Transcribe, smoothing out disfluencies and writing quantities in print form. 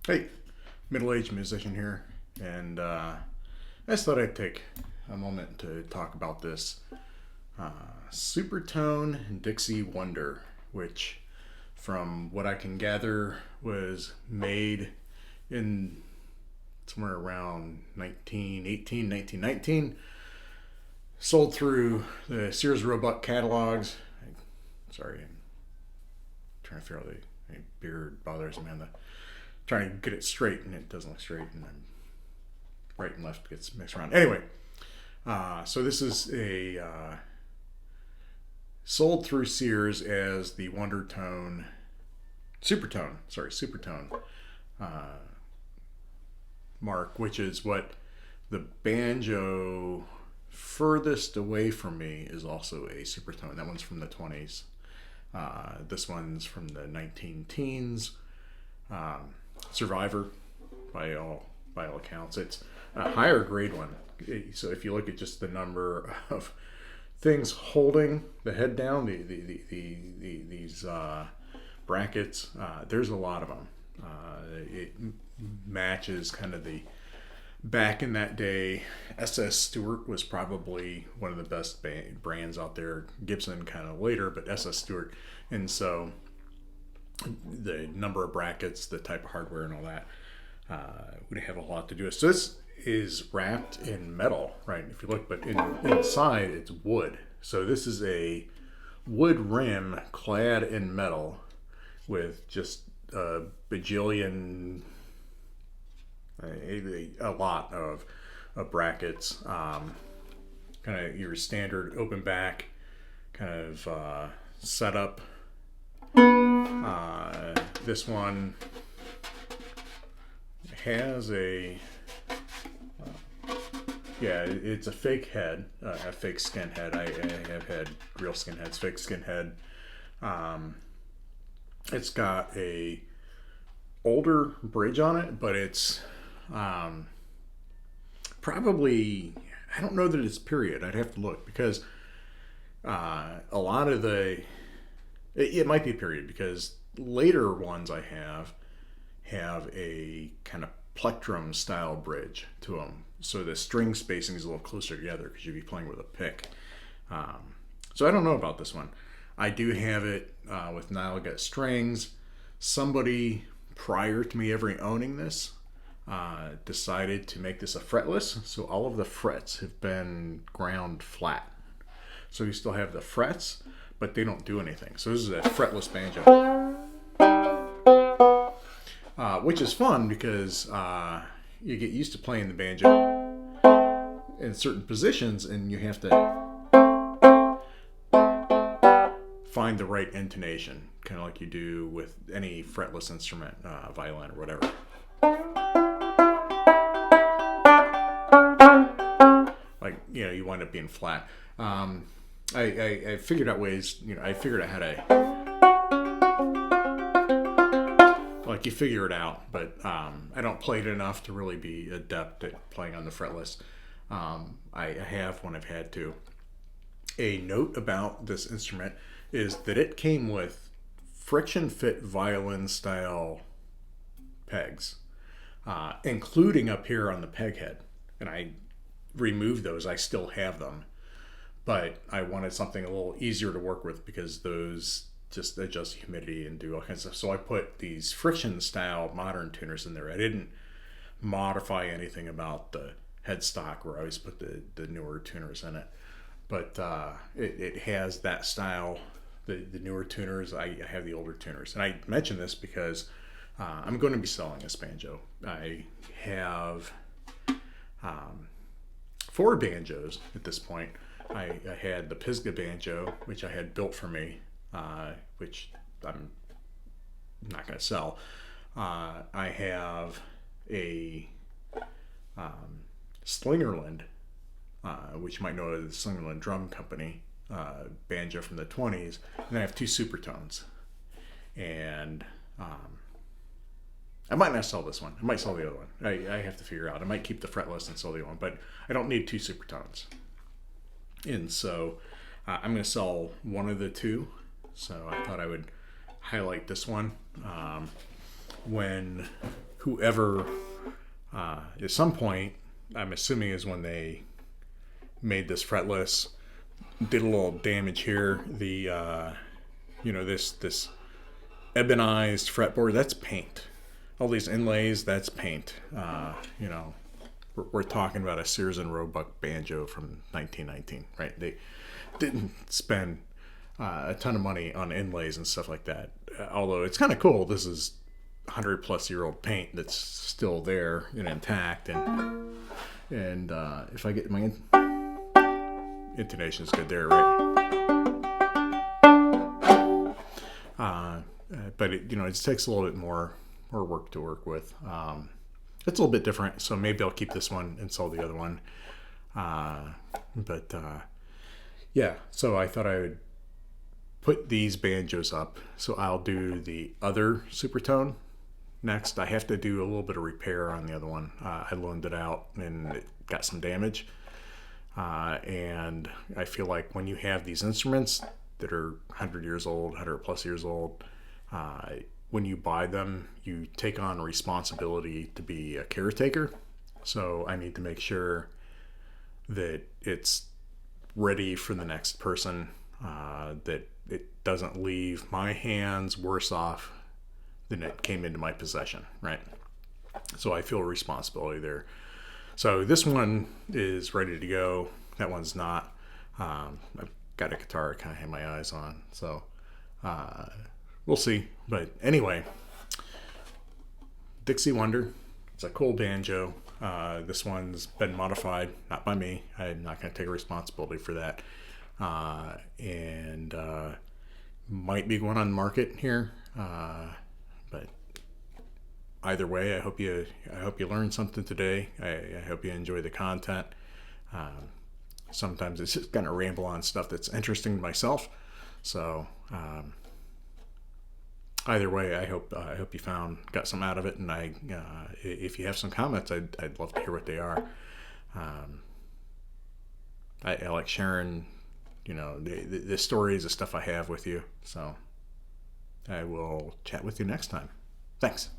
Hey, middle-aged musician here, and I just thought I'd take a moment to talk about this SuperTone Dixie Wonder, which, from what I can gather, was made in somewhere around 1918, 1919, sold through the Sears Roebuck catalogs. Sorry, I'm trying to figure out the beard bothers me on the trying to get it straight, and it doesn't look straight, and then right and left gets mixed around. Anyway, so this is a sold through Sears as the SuperTone mark, which is what the banjo furthest away from me is also a SuperTone. That one's from the 20s. This one's from the 19 teens. Survivor, by all accounts. It's a higher grade one. So if you look at just the number of things holding the head down, these brackets, there's a lot of them. It matches kind of the back in that day. SS Stewart was probably one of the best brands out there. Gibson kind of later, but SS Stewart, and so the number of brackets, the type of hardware, and all that would have a lot to do with it. So this is wrapped in metal, right? If you look, but inside it's wood. So this is a wood rim clad in metal with just a bajillion, a lot of brackets. Kind of your standard open back kind of setup. This one has a it's a fake head, a fake skin head. I have had real skin heads, fake skin head. It's got a older bridge on it, but it's probably, I don't know that it's period. I'd have to look, because a lot of it might be a period, because later ones I have a kind of plectrum style bridge to them, so the string spacing is a little closer together because you'd be playing with a pick. So I don't know about this one. I do have it with Nylgut strings. Somebody prior to me ever owning this decided to make this a fretless, so all of the frets have been ground flat. So you still have the frets, but they don't do anything. So this is a fretless banjo, which is fun because you get used to playing the banjo in certain positions, and you have to find the right intonation, kind of like you do with any fretless instrument, violin or whatever. Like, you wind up being flat. I figured out ways, I figured out how to, like, you figure it out, but I don't play it enough to really be adept at playing on the fretless. I have when I've had to. A note about this instrument is that it came with friction fit violin style pegs, including up here on the peg head. And I removed those. I still have them, but I wanted something a little easier to work with because those just adjust humidity and do all kinds of stuff. So I put these friction style modern tuners in there. I didn't modify anything about the headstock, where I always put the newer tuners in it. But it has that style, the newer tuners. I have the older tuners. And I mention this because I'm going to be selling this banjo. I have 4 banjos at this point. I had the Pisgah banjo, which I had built for me, which I'm not going to sell. I have a Slingerland, which you might know as the Slingerland Drum Company, banjo from the 20s. And then I have 2 SuperTones. And I might not sell this one. I might sell the other one. I have to figure out. I might keep the fretless and sell the other one, but I don't need 2 SuperTones. And so I'm going to sell one of the 2. So I thought I would highlight this one. When whoever, at some point, I'm assuming is when they made this fretless, did a little damage here. The this ebonized fretboard, that's paint. All these inlays, that's paint. We're talking about a Sears and Roebuck banjo from 1919, right? They didn't spend a ton of money on inlays and stuff like that. Although it's kind of cool. This is 100-plus-year-old paint that's still there and intact. And if I get my intonation is good there, right? But it just takes a little bit more work to work with. It's a little bit different, so maybe I'll keep this one and sell the other one. Yeah, so I thought I would put these banjos up. So I'll do the other SuperTone next. I have to do a little bit of repair on the other one. I loaned it out and it got some damage. And I feel like when you have these instruments that are 100 years old, 100 plus years old, when you buy them, you take on responsibility to be a caretaker. So I need to make sure that it's ready for the next person, that it doesn't leave my hands worse off than it came into my possession, right? So I feel a responsibility there. So this one is ready to go. That one's not. I've got a guitar I kind of have my eyes on. So we'll see. But anyway, Dixie Wonder. It's a cool banjo. This one's been modified, not by me. I'm not going to take responsibility for that. And might be going on the market here. But either way, I hope you learned something today. I hope you enjoy the content. Sometimes it's just going to ramble on stuff that's interesting to myself. So either way, I hope you got some out of it. And if you have some comments, I'd love to hear what they are. I like sharing, the stories, the stuff I have with you. So I will chat with you next time. Thanks.